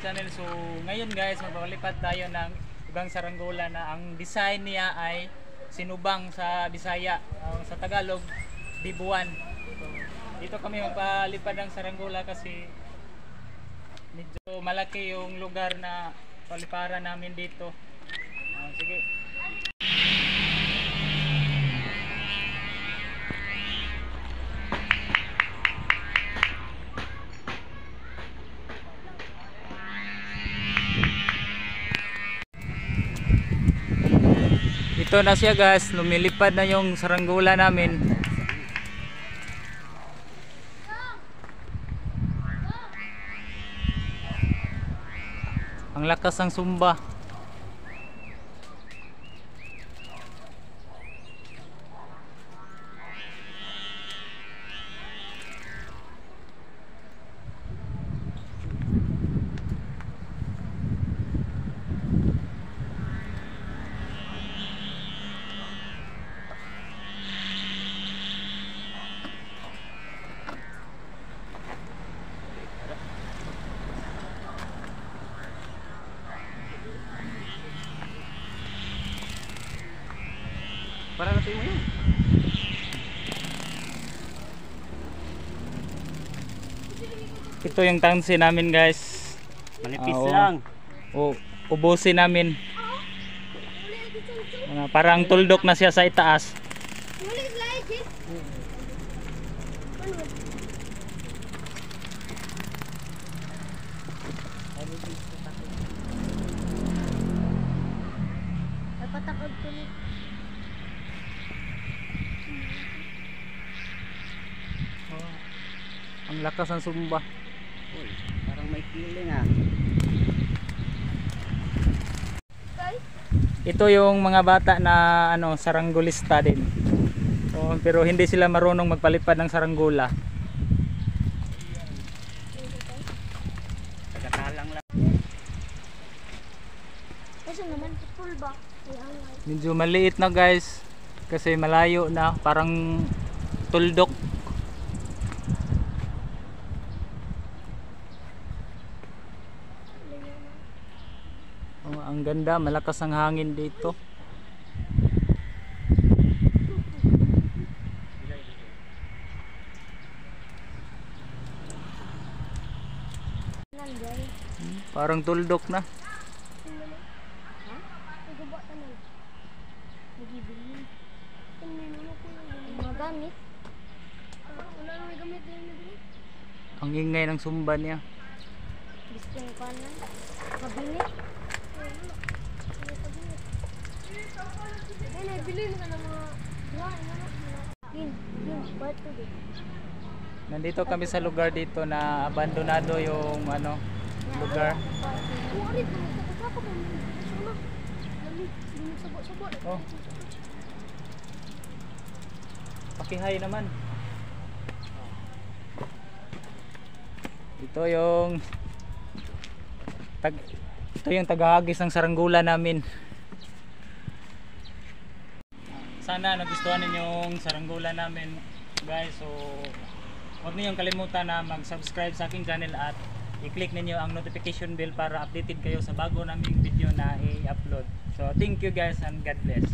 channel. So ngayon guys, magpapalipad tayo ng ibang saranggola na ang design niya ay sinubang sa Bisaya, sa Tagalog dibuan. So, dito kami magpalipad ng saranggola kasi medyo malaki yung lugar na paliparan namin dito. Sige. Ito na siya guys, lumilipad na yung saranggola namin. Ang lakas ng sumba. Para natin mo yun. Ito yung tansi namin guys. Manipis lang. Ubusin namin. Parang tuldok na siya sa itaas. Ang lakas ng sumba. Uy, parang may feeling ah. Ito yung mga bata na saranggolista din. So, pero hindi sila marunong magpalipad ng saranggola. Tagatalang lang. Kasi naman full ba? Medyo maliit na guys kasi malayo na, parang tuldok. Ang ganda, malakas ang hangin dito. Parang tuldok na. Ang ingay ng sumba niya. Gusto yung kanan. Mabinit. Nandito kami sa lugar dito na abandonado yung lugar. Oh. Pakihay naman. Ito yung tagahagis ng saranggola namin. Sana nagustuhan ninyo yung saranggola namin guys. So huwag niyo kalimutan na mag-subscribe sa aking channel at i-click ninyo ang notification bell para updated kayo sa bago naming video na i-upload. So thank you guys and God bless.